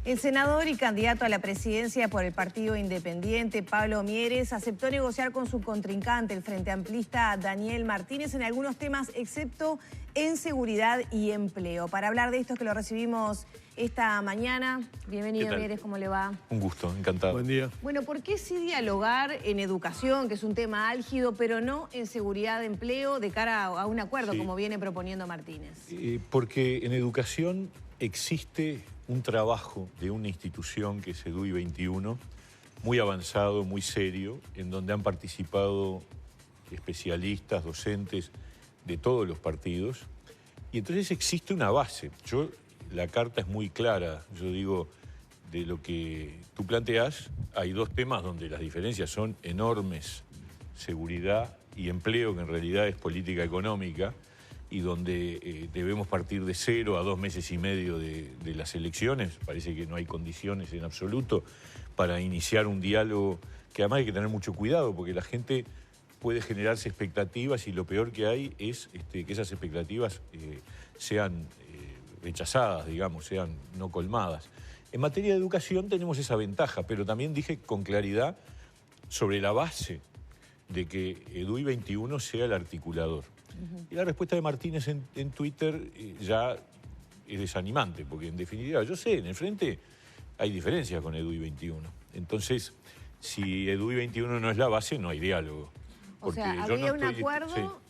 El senador y candidato a la presidencia por el Partido Independiente, Pablo Mieres, aceptó negociar con su contrincante, el frente amplista Daniel Martínez, en algunos temas, excepto en seguridad y empleo. Para hablar de esto, que lo recibimos esta mañana. Bienvenido, Mieres, ¿cómo le va? Un gusto, encantado. Buen día. Bueno, ¿por qué sí dialogar en educación, que es un tema álgido, pero no en seguridad de empleo, de cara a un acuerdo, como viene proponiendo Martínez? Porque en educación existe un trabajo de una institución que es EDUI 21, muy avanzado, muy serio, en donde han participado especialistas, docentes de todos los partidos, y entonces existe una base. La carta es muy clara, yo digo, de lo que tú planteás, hay dos temas donde las diferencias son enormes: seguridad y empleo, que en realidad es política económica, y donde debemos partir de 0 a 2 meses y medio de las elecciones. Parece que no hay condiciones en absoluto para iniciar un diálogo, que además hay que tener mucho cuidado, porque la gente puede generarse expectativas y lo peor que hay es que esas expectativas sean rechazadas, digamos, sean no colmadas. En materia de educación tenemos esa ventaja, pero también dije con claridad sobre la base de que EDUI 21 sea el articulador. Y la respuesta de Martínez en Twitter ya es desanimante, porque en definitiva, yo sé, en el frente hay diferencias con EDUI 21. Entonces, si EDUI 21 no es la base, no hay diálogo. O sea, había un acuerdo,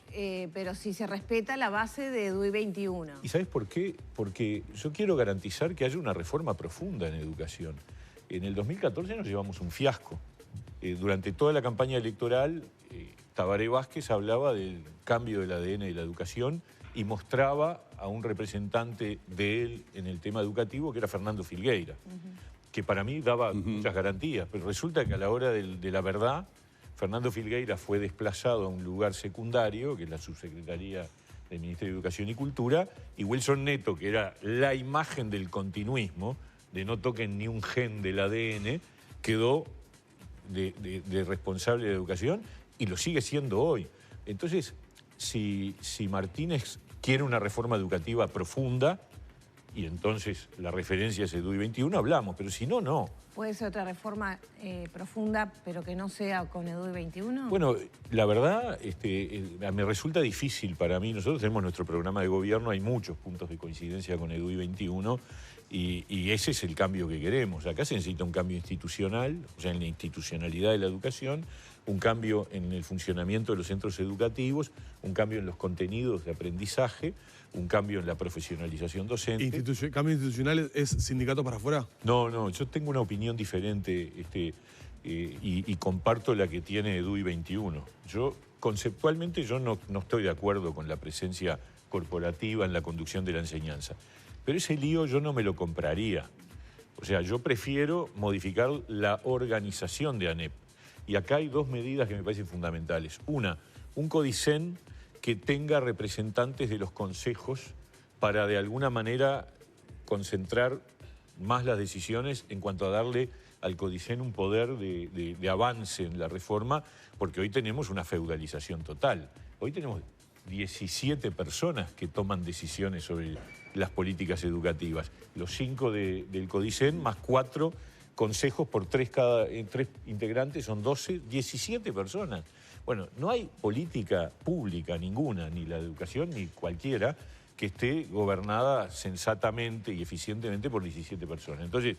pero si se respeta la base de EDUI 21. ¿Y sabes por qué? Porque yo quiero garantizar que haya una reforma profunda en educación. En el 2014 nos llevamos un fiasco. Durante toda la campaña electoral, Tabaré Vázquez hablaba del cambio del ADN de la educación y mostraba a un representante de él en el tema educativo, que era Fernando Filgueira, que para mí daba muchas garantías, pero resulta que a la hora de la verdad, Fernando Filgueira fue desplazado a un lugar secundario, que es la subsecretaría del Ministerio de Educación y Cultura, y Wilson Neto, que era la imagen del continuismo, de no toquen ni un gen del ADN, quedó de responsable de educación y lo sigue siendo hoy. Entonces, si Martínez quiere una reforma educativa profunda, y entonces la referencia es EDUI 21, hablamos, pero si no, no. ¿Puede ser otra reforma profunda, pero que no sea con EDUI 21? Bueno, la verdad, me resulta difícil para mí. Nosotros tenemos nuestro programa de gobierno, hay muchos puntos de coincidencia con EDUI 21, y ese es el cambio que queremos. Acá se necesita un cambio institucional, o sea, en la institucionalidad de la educación, un cambio en el funcionamiento de los centros educativos, un cambio en los contenidos de aprendizaje, un cambio en la profesionalización docente. ¿Cambio institucional es sindicato para afuera? No, yo tengo una opinión diferente y comparto la que tiene EDUI 21. Conceptualmente no estoy de acuerdo con la presencia corporativa en la conducción de la enseñanza, pero ese lío yo no me lo compraría. O sea, yo prefiero modificar la organización de ANEP. Y acá hay dos medidas que me parecen fundamentales. Una, un CODICEN que tenga representantes de los consejos para de alguna manera concentrar más las decisiones en cuanto a darle al CODICEN un poder de avance en la reforma, porque hoy tenemos una feudalización total. Hoy tenemos 17 personas que toman decisiones sobre las políticas educativas. Los 5 del CODICEN más 4 consejos por 3 integrantes, son 12, 17 personas. Bueno, no hay política pública ninguna, ni la de educación, ni cualquiera, que esté gobernada sensatamente y eficientemente por 17 personas. Entonces,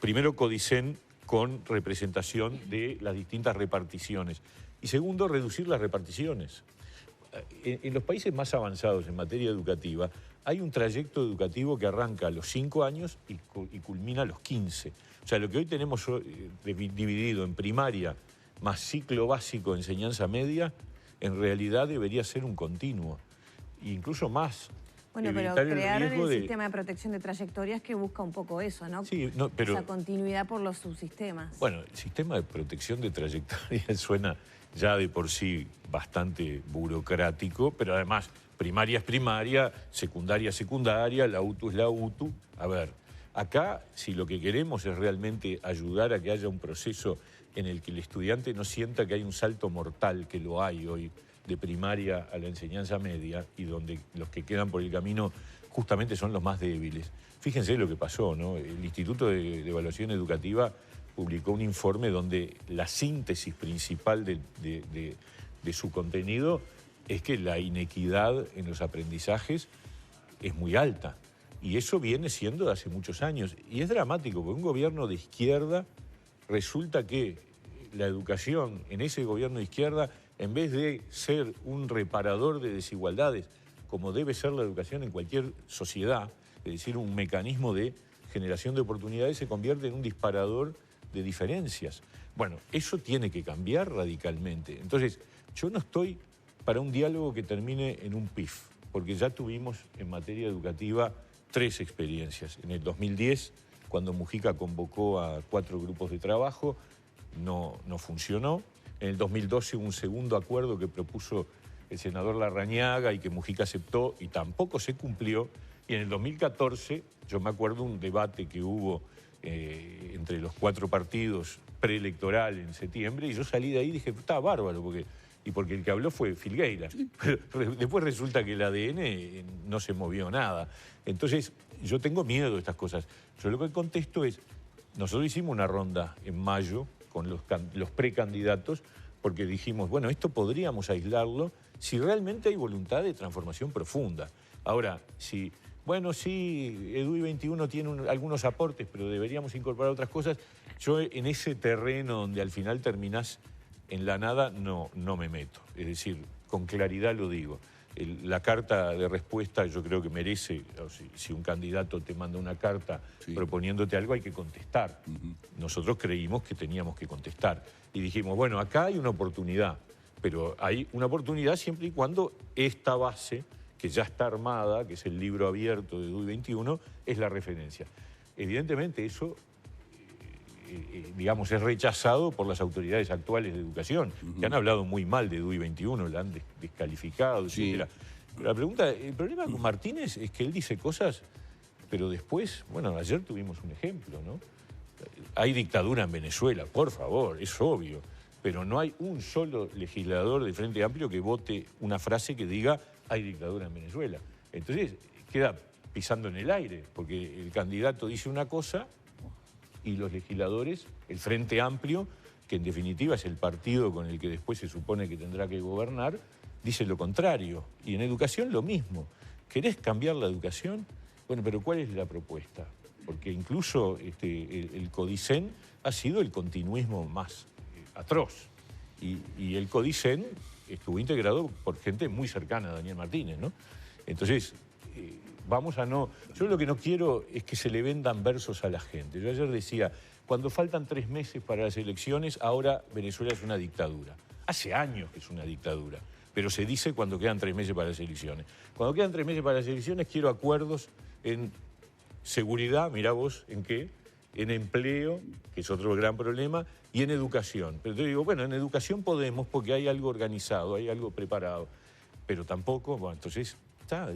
primero CODICEN con representación de las distintas reparticiones. Y segundo, reducir las reparticiones. En los países más avanzados en materia educativa, hay un trayecto educativo que arranca a los 5 años y culmina a los 15. O sea, lo que hoy tenemos dividido en primaria más ciclo básico de enseñanza media, en realidad debería ser un continuo, incluso más. Bueno, pero crear el sistema de protección de trayectorias que busca un poco eso, ¿no? Sí, pero esa continuidad por los subsistemas. Bueno, el sistema de protección de trayectorias suena ya de por sí bastante burocrático, pero además primaria es primaria, secundaria es secundaria, la UTU es la UTU. A ver, acá si lo que queremos es realmente ayudar a que haya un proceso en el que el estudiante no sienta que hay un salto mortal, que lo hay hoy, de primaria a la enseñanza media, y donde los que quedan por el camino justamente son los más débiles. Fíjense lo que pasó, ¿no? El Instituto de Evaluación Educativa publicó un informe donde la síntesis principal de su contenido es que la inequidad en los aprendizajes es muy alta. Y eso viene siendo de hace muchos años. Y es dramático, porque un gobierno de izquierda resulta que la educación en ese gobierno de izquierda, en vez de ser un reparador de desigualdades, como debe ser la educación en cualquier sociedad, es decir, un mecanismo de generación de oportunidades, se convierte en un disparador de diferencias. Bueno, eso tiene que cambiar radicalmente. Entonces, yo no estoy para un diálogo que termine en un PIF, porque ya tuvimos en materia educativa 3 experiencias. En el 2010, cuando Mujica convocó a 4 grupos de trabajo, no funcionó. En el 2012 hubo un segundo acuerdo que propuso el senador Larrañaga y que Mujica aceptó y tampoco se cumplió. Y en el 2014, yo me acuerdo un debate que hubo entre los 4 partidos preelectoral en septiembre, y yo salí de ahí y dije, está bárbaro, porque el que habló fue Filgueira. Pero después resulta que el ADN no se movió nada. Entonces, yo tengo miedo de estas cosas. Yo lo que contesto es, nosotros hicimos una ronda en mayo con los precandidatos, porque dijimos, bueno, esto podríamos aislarlo si realmente hay voluntad de transformación profunda. Ahora, si, bueno, sí, EDUI 21 tiene algunos aportes, pero deberíamos incorporar otras cosas, yo en ese terreno donde al final terminás en la nada no me meto. Es decir, con claridad lo digo. La carta de respuesta yo creo que merece, si un candidato te manda una carta proponiéndote algo, hay que contestar. Nosotros creímos que teníamos que contestar. Y dijimos, bueno, acá hay una oportunidad, pero hay una oportunidad siempre y cuando esta base, que ya está armada, que es el libro abierto de EDUI 21, es la referencia. Evidentemente eso, digamos, es rechazado por las autoridades actuales de educación, que han hablado muy mal de EDUI 21, la han descalificado, etc. Pero el problema con Martínez es que él dice cosas, pero después, bueno, ayer tuvimos un ejemplo, ¿no? Hay dictadura en Venezuela, por favor, es obvio, pero no hay un solo legislador del Frente Amplio que vote una frase que diga hay dictadura en Venezuela. Entonces queda pisando en el aire, porque el candidato dice una cosa y los legisladores, el Frente Amplio, que en definitiva es el partido con el que después se supone que tendrá que gobernar, dice lo contrario. Y en educación lo mismo. ¿Querés cambiar la educación? Bueno, pero ¿cuál es la propuesta? Porque incluso el CODICEN ha sido el continuismo más atroz. Y el CODICEN estuvo integrado por gente muy cercana a Daniel Martínez, ¿no? Entonces, vamos a no... Yo lo que no quiero es que se le vendan versos a la gente. Yo ayer decía, cuando faltan 3 meses para las elecciones, ahora Venezuela es una dictadura. Hace años que es una dictadura, pero se dice cuando quedan 3 meses para las elecciones. Cuando quedan 3 meses para las elecciones, quiero acuerdos en seguridad, mirá vos, ¿en qué? En empleo, que es otro gran problema, y en educación. Pero te digo, bueno, en educación podemos porque hay algo organizado, hay algo preparado, pero tampoco, bueno, entonces, está,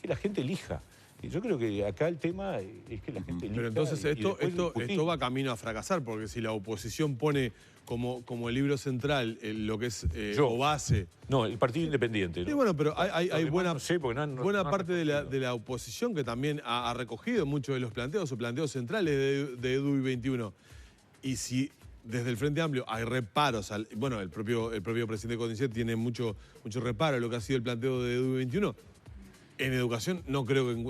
que la gente elija. Y yo creo que acá el tema es que la gente elija. Pero entonces esto va camino a fracasar, porque si la oposición pone como el libro central lo que es o base... No, el Partido Independiente. ¿No? Sí, bueno, pero hay buena, no sé, buena parte de la oposición que también ha recogido muchos de los planteos o planteos centrales de EDUI 21. Y si desde el Frente Amplio hay reparos, bueno, el propio presidente CONICET tiene mucho reparo a lo que ha sido el planteo de EDUI 21, en educación no creo que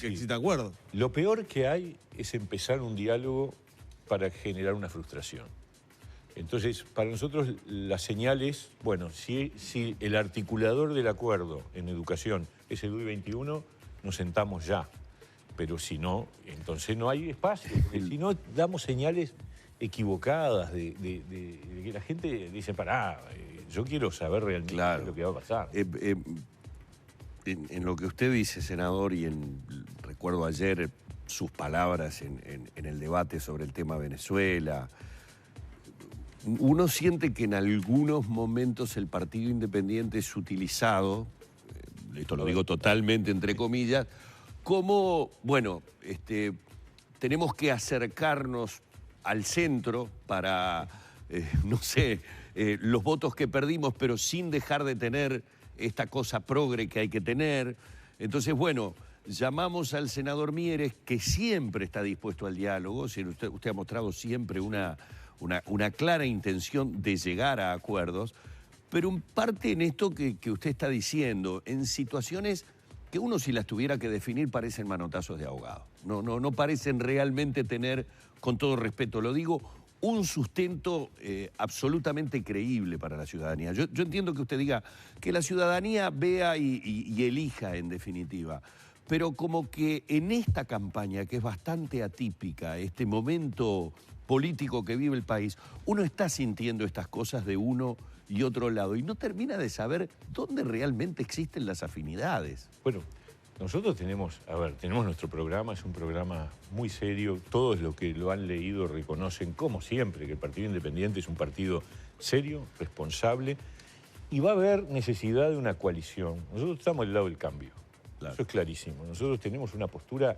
exista acuerdo. Lo peor que hay es empezar un diálogo para generar una frustración. Entonces, para nosotros la señal es, bueno, si el articulador del acuerdo en educación es EDUI 21, nos sentamos ya. Pero si no, entonces no hay espacio. Porque si no, damos señales equivocadas de que la gente dice, pará, yo quiero saber realmente lo que va a pasar. En lo que usted dice, senador, y recuerdo ayer sus palabras en el debate sobre el tema Venezuela, uno siente que en algunos momentos el Partido Independiente es utilizado, esto lo digo totalmente entre comillas, como, bueno, tenemos que acercarnos al centro para, no sé, los votos que perdimos, pero sin dejar de tener esta cosa progre que hay que tener. Entonces, bueno, llamamos al senador Mieres, que siempre está dispuesto al diálogo. Usted ha mostrado siempre una clara intención de llegar a acuerdos, pero en parte en esto que usted está diciendo, en situaciones que uno, si las tuviera que definir, parecen manotazos de ahogado. No parecen realmente tener, con todo respeto lo digo, un sustento absolutamente creíble para la ciudadanía. Yo entiendo que usted diga que la ciudadanía vea y elija, en definitiva, pero como que en esta campaña, que es bastante atípica, este momento político que vive el país, uno está sintiendo estas cosas de uno y otro lado y no termina de saber dónde realmente existen las afinidades. Bueno, nosotros tenemos nuestro programa, es un programa muy serio, todos los que lo han leído reconocen, como siempre, que el Partido Independiente es un partido serio, responsable, y va a haber necesidad de una coalición. Nosotros estamos del lado del cambio, claro. Eso es clarísimo. Nosotros tenemos una postura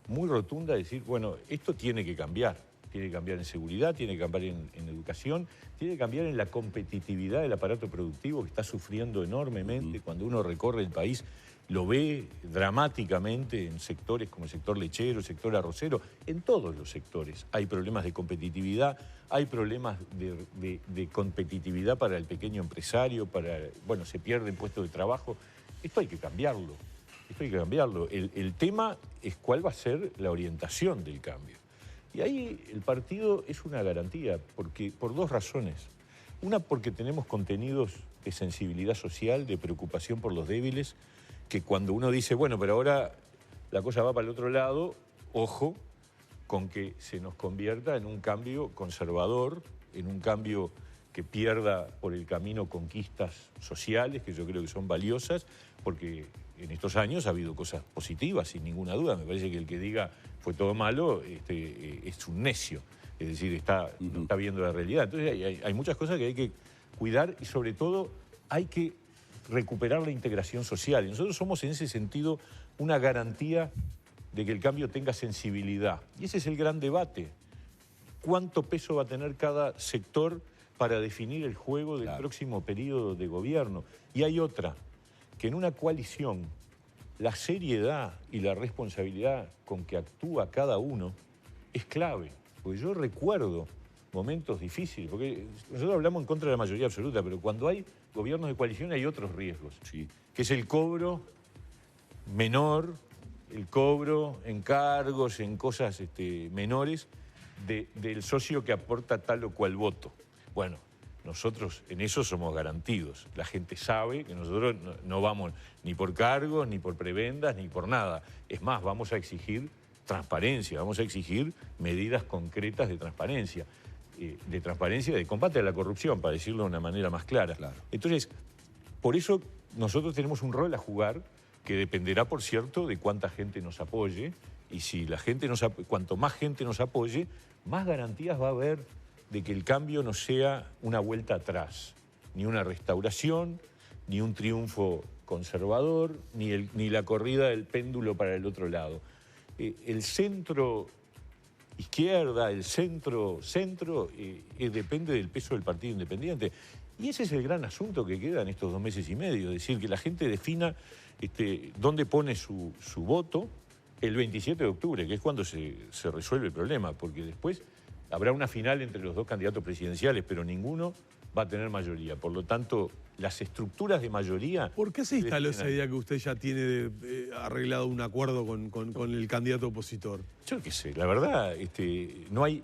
muy rotunda de decir, bueno, esto tiene que cambiar en seguridad, tiene que cambiar en educación, tiene que cambiar en la competitividad del aparato productivo que está sufriendo enormemente. Cuando uno recorre el país, lo ve dramáticamente en sectores como el sector lechero, el sector arrocero, en todos los sectores. Hay problemas de competitividad, hay problemas de competitividad para el pequeño empresario, se pierden puestos de trabajo. Esto hay que cambiarlo, El tema es cuál va a ser la orientación del cambio. Y ahí el partido es una garantía, por dos razones. Una, porque tenemos contenidos de sensibilidad social, de preocupación por los débiles, que cuando uno dice, bueno, pero ahora la cosa va para el otro lado, ojo con que se nos convierta en un cambio conservador, en un cambio que pierda por el camino conquistas sociales, que yo creo que son valiosas, porque en estos años ha habido cosas positivas, sin ninguna duda. Me parece que el que diga fue todo malo es un necio, es decir, no está viendo la realidad. Entonces hay muchas cosas que hay que cuidar y sobre todo hay que recuperar la integración social. Y nosotros somos en ese sentido una garantía de que el cambio tenga sensibilidad. Y ese es el gran debate. ¿Cuánto peso va a tener cada sector para definir el juego del próximo periodo de gobierno? Y hay otra, que en una coalición la seriedad y la responsabilidad con que actúa cada uno es clave. Porque yo recuerdo momentos difíciles, porque nosotros hablamos en contra de la mayoría absoluta, pero cuando hay gobiernos de coalición hay otros riesgos, que es el cobro menor, el cobro en cargos, en cosas menores del socio que aporta tal o cual voto. Bueno, nosotros en eso somos garantidos. La gente sabe que nosotros no vamos ni por cargos, ni por prebendas, ni por nada. Es más, vamos a exigir transparencia, vamos a exigir medidas concretas de transparencia, de combate a la corrupción, para decirlo de una manera más clara. Claro. Entonces, por eso nosotros tenemos un rol a jugar que dependerá, por cierto, de cuánta gente nos apoye, y si cuanto más gente nos apoye, más garantías va a haber de que el cambio no sea una vuelta atrás, ni una restauración, ni un triunfo conservador, ni la corrida del péndulo para el otro lado. El centro izquierda, el centro depende del peso del Partido Independiente. Y ese es el gran asunto que queda en estos 2 meses y medio, es decir, que la gente defina dónde pone su voto el 27 de octubre, que es cuando se resuelve el problema, porque después habrá una final entre los dos candidatos presidenciales, pero ninguno va a tener mayoría. Por lo tanto, las estructuras de mayoría... ¿Por qué se instaló esa idea que usted ya tiene arreglado un acuerdo con el candidato opositor? Yo qué sé, la verdad, no hay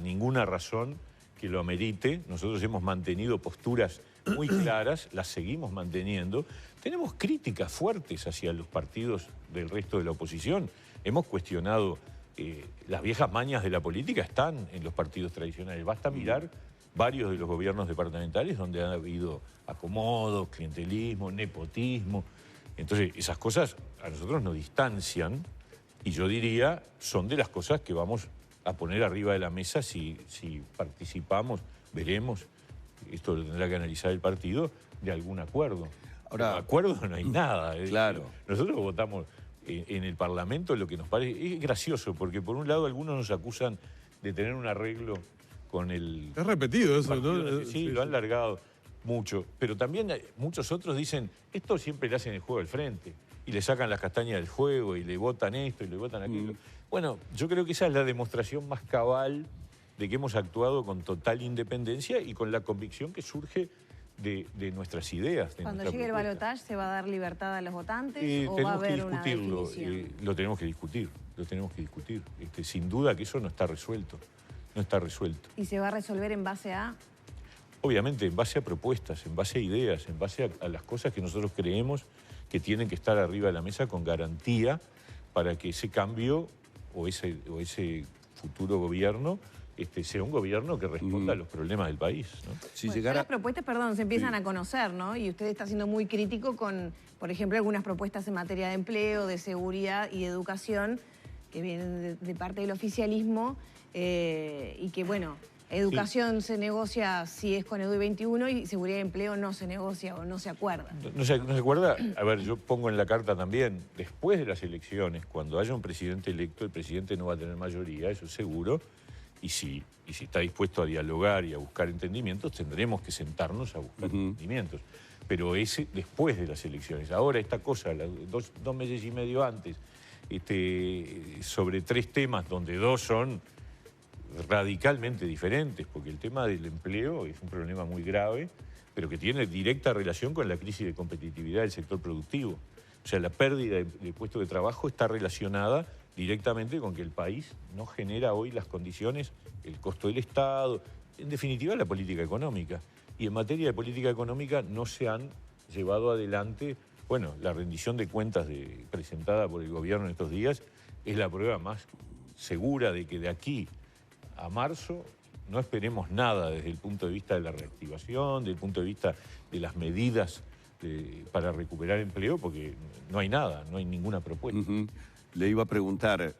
ninguna razón que lo amerite. Nosotros hemos mantenido posturas muy claras, las seguimos manteniendo. Tenemos críticas fuertes hacia los partidos del resto de la oposición. Hemos cuestionado... las viejas mañas de la política están en los partidos tradicionales. Basta mirar varios de los gobiernos departamentales donde ha habido acomodos, clientelismo, nepotismo. Entonces, esas cosas a nosotros nos distancian y yo diría son de las cosas que vamos a poner arriba de la mesa si participamos, veremos, esto lo tendrá que analizar el partido, de algún acuerdo. Ahora, de acuerdo no hay nada. Claro. Nosotros votamos en el Parlamento lo que nos parece. Es gracioso porque por un lado algunos nos acusan de tener un arreglo con el... Es repetido eso, ¿no? Sí, lo han largado mucho. Pero también muchos otros dicen, esto siempre le hacen el juego al frente. y le sacan las castañas del fuego y le votan esto y le votan aquello. Bueno, yo creo que esa es la demostración más cabal de que hemos actuado con total independencia y con la convicción que surge de nuestras ideas. Cuando llegue el balotaje, ¿se va a dar libertad a los votantes o va a Tenemos que haber una discutirlo, definición? lo tenemos que discutir. Sin duda que eso no está resuelto, no está resuelto. ¿Y se va a resolver en base a...? Obviamente, en base a propuestas, en base a ideas, en base a las cosas que nosotros creemos que tienen que estar arriba de la mesa con garantía para que ese cambio o ese futuro gobierno sea un gobierno que responda a los problemas del país, ¿no? Si Bueno, llegara... las propuestas, perdón, se empiezan a conocer, ¿no? Y usted está siendo muy crítico con, por ejemplo, algunas propuestas en materia de empleo, de seguridad y de educación que vienen de parte del oficialismo y que, bueno, educación se negocia si es con EDUI 21 y seguridad y empleo no se negocia o no se acuerda. ¿No se acuerda? A ver, yo pongo en la carta también, después de las elecciones, cuando haya un presidente electo, el presidente no va a tener mayoría, eso es seguro, y si está dispuesto a dialogar y a buscar entendimientos, tendremos que sentarnos a buscar entendimientos. Pero ese después de las elecciones. Ahora esta cosa, dos meses y medio antes, sobre 3 temas donde 2 son radicalmente diferentes, porque el tema del empleo es un problema muy grave, pero que tiene directa relación con la crisis de competitividad del sector productivo. O sea, la pérdida de puestos de trabajo está relacionada directamente con que el país no genera hoy las condiciones, el costo del Estado, en definitiva la política económica. Y en materia de política económica no se han llevado adelante, bueno, la rendición de cuentas presentada por el gobierno en estos días es la prueba más segura de que de aquí a marzo no esperemos nada desde el punto de vista de la reactivación, desde el punto de vista de las medidas para recuperar empleo, porque no hay nada, no hay ninguna propuesta. Le iba a preguntar,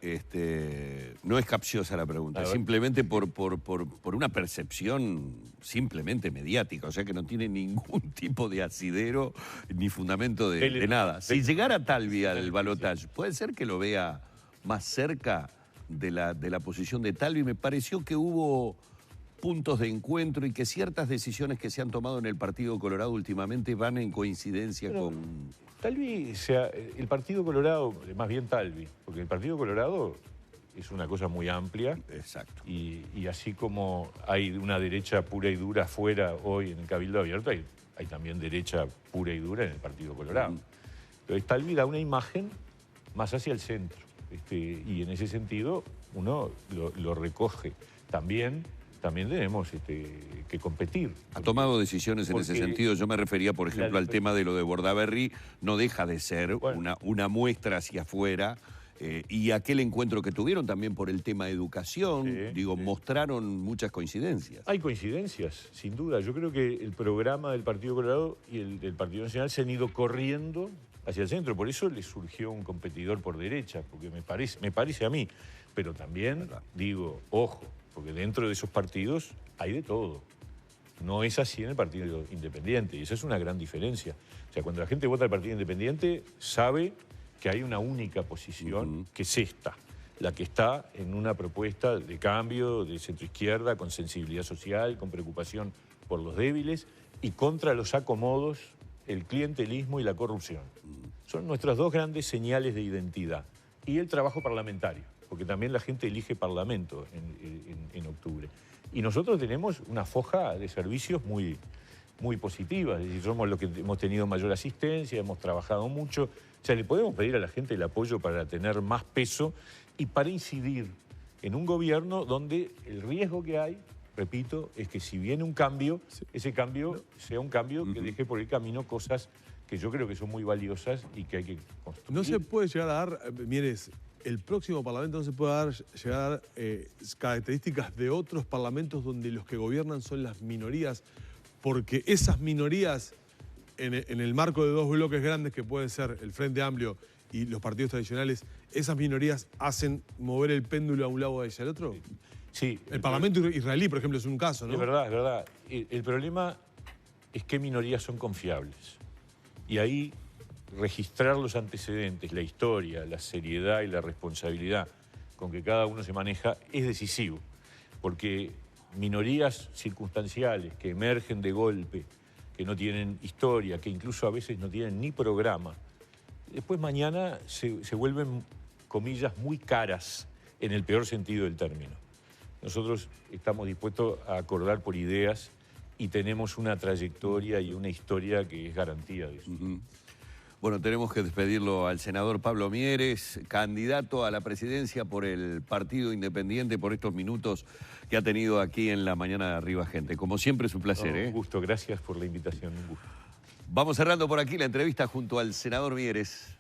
no es capciosa la pregunta, simplemente por una percepción simplemente mediática, o sea que no tiene ningún tipo de asidero ni fundamento de nada. Si llegara Talvi al balotaje, ¿puede ser que lo vea más cerca de la posición de Talvi? Me pareció que hubo puntos de encuentro y que ciertas decisiones que se han tomado en el Partido Colorado últimamente van en coincidencia con... Talvi, el Partido Colorado, más bien Talvi, porque el Partido Colorado es una cosa muy amplia. Exacto. Y así como hay una derecha pura y dura afuera hoy en el Cabildo Abierto, hay también derecha pura y dura en el Partido Colorado. Entonces Talvi da una imagen más hacia el centro. Y en ese sentido uno lo recoge. También tenemos que competir. Ha tomado decisiones en ese sentido. Yo me refería, por ejemplo, al tema de lo de Bordaberry. No deja de ser una muestra hacia afuera. Y aquel encuentro que tuvieron también por el tema de educación, mostraron muchas coincidencias. Hay coincidencias, sin duda. Yo creo que el programa del Partido Colorado y el del Partido Nacional se han ido corriendo hacia el centro. Por eso le surgió un competidor por derecha, porque me parece a mí. Pero también digo, ojo, porque dentro de esos partidos hay de todo. No es así en el Partido Independiente, y esa es una gran diferencia. O sea, cuando la gente vota al Partido Independiente, sabe que hay una única posición, que es esta, la que está en una propuesta de cambio, de centroizquierda, con sensibilidad social, con preocupación por los débiles y contra los acomodos, el clientelismo y la corrupción. Son nuestras 2 grandes señales de identidad. Y el trabajo parlamentario, porque también la gente elige parlamento en octubre. Y nosotros tenemos una foja de servicios muy, muy positiva, es decir, somos los que hemos tenido mayor asistencia, hemos trabajado mucho. O sea, le podemos pedir a la gente el apoyo para tener más peso y para incidir en un gobierno donde el riesgo que hay, repito, es que si viene un cambio, ese cambio sea un cambio que deje por el camino cosas que yo creo que son muy valiosas y que hay que construir. No se puede llegar a dar, Mieres, el próximo parlamento no se puede llegar a dar características de otros parlamentos donde los que gobiernan son las minorías, porque esas minorías, en el marco de 2 bloques grandes que pueden ser el Frente Amplio y los partidos tradicionales, esas minorías hacen mover el péndulo a un lado y hacia el otro. Sí. El Parlamento israelí, por ejemplo, es un caso, ¿no? Es verdad, es verdad. El problema es qué minorías son confiables. Y ahí registrar los antecedentes, la historia, la seriedad y la responsabilidad con que cada uno se maneja es decisivo. Porque minorías circunstanciales que emergen de golpe, que no tienen historia, que incluso a veces no tienen ni programa, después mañana se vuelven, comillas, muy caras en el peor sentido del término. Nosotros estamos dispuestos a acordar por ideas y tenemos una trayectoria y una historia que es garantía de eso. Bueno, tenemos que despedirlo al senador Pablo Mieres, candidato a la presidencia por el Partido Independiente, por estos minutos que ha tenido aquí en la mañana de Arriba Gente. Como siempre es un placer. Un gusto, gracias por la invitación, un gusto. Vamos cerrando por aquí la entrevista junto al senador Mieres.